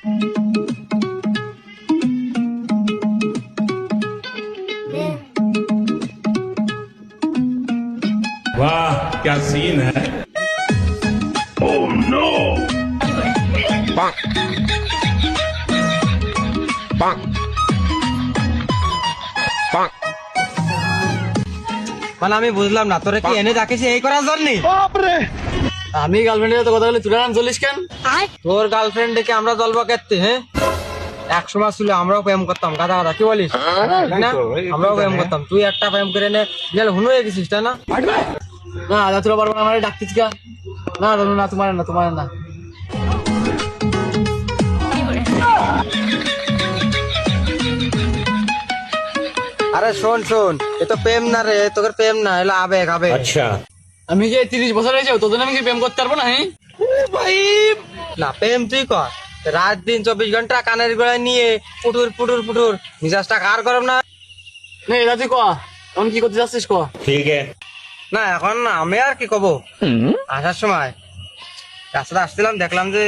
वाह क्या सीन है। Oh no. মানে আমি বুঝলাম না, তোরা কি এনে রাখিস এই করার জন্য? আমি গার্লফ্রেন্ডের কথা বলে তুই নাম চলিস কেন? তোর গার্লফ্রেন্ড ডেকে আমরা জলবা কেটে? হ্যাঁ, এক সময় ছিল আমরাও প্রেম করতাম, গাদা গাদা, কি বলিস? না, আমরাও প্রেম করতাম, তুই একটা প্রেম করে নে হুন হয়ে গেছিস, তাই না? না দাদা তোরা বারবার আমার ডাকতিস কা? না রনু না, তোমার না, তোমার না। আরে শোন শোন, এ তো প্রেম না রে, তোকে প্রেম না, এলো আবেগ আবেগ। अच्छा আমি যে 30 বছর হয়েছে তোদের আমি কি প্রেম করতে পারবো না? হ্যাঁ ভাই, না প্রেম তুই কর, রাত দিন 24 ঘন্টা কানের গোড়ায় নিয়ে পুটুর পুটুর পুটুর, মিজাজটা কার গরম না? না এটা তুই ক, এখন কি করতে যাচ্ছিস ক? ठीक है। না এখন না, আমি আর কি কব, আসার সময় রাস্তাটা আসছিলাম, দেখলাম যে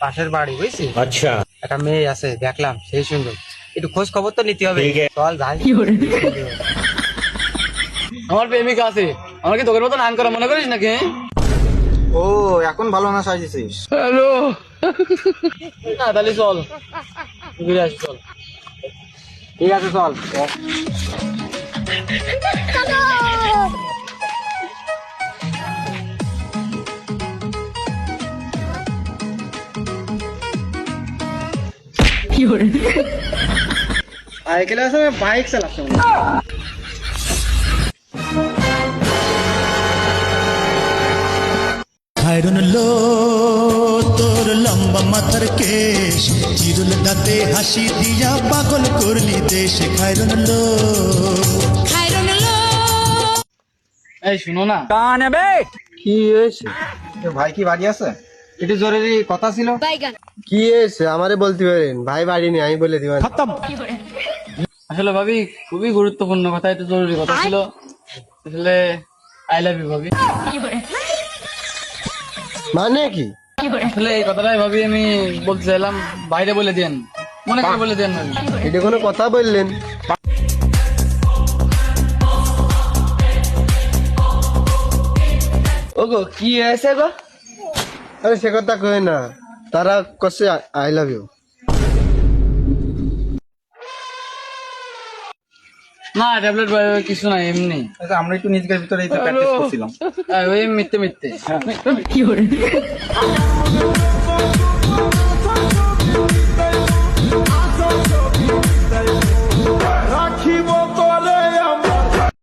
পাশের বাড়ি, বুঝছিস, अच्छा একটা মেয়ে আছে, দেখলাম সেই সুন্দর, একটু খোঁজ খবর তো নিতে হবে, ঠিক আছে। চল যাই। আমার প্রেমিকা আছে, আমার কি তোদের মতো নাম করা মনে করিস নাকি? ও এখন ভালো না সাজিয়েছিস? হ্যালো, না তাহলে চল ঘুরে আসি, চল। ঠিক আছে চল। সাইকেল আছে, বাইক চালাচ্ছ? খায়রন লো তোর লম্বা মাথার কেশ, চিরুল দাঁতে হাসি দিয়া পাগল করলি দেশ। খায়রন লো এই শুনো না, কি হয়েছে ভাই, কি বাড়ি আছে? একটু জরুরি কথা ছিল। কি হয়েছে আমারে বলতে পারেন, ভাই বাড়ি নেই, আমি বলে দিবেন। আসলে ভাবি খুবই গুরুত্বপূর্ণ কথা, এটা জরুরি কথা ছিল। আসলে আই লাভ ইউ ভাবি। মানে কি? আসলে এই কথাটাই ভাবি আমি বলতে চাইলাম, বাইরে বলে দেন, মনে করে বলে দেন ভাবি। এটা কোনো কথা বললেন? ওগো কি হয়েছে গো? আরে সে কথা কই না, তারা কছে আই লাভ ইউ। না ট্যাবলেট কিছু না, এমনি আমরা একটু নিজেদের ভিতরে প্র্যাকটিস করছিলাম। ওই মিথ্যে মিথ্যে।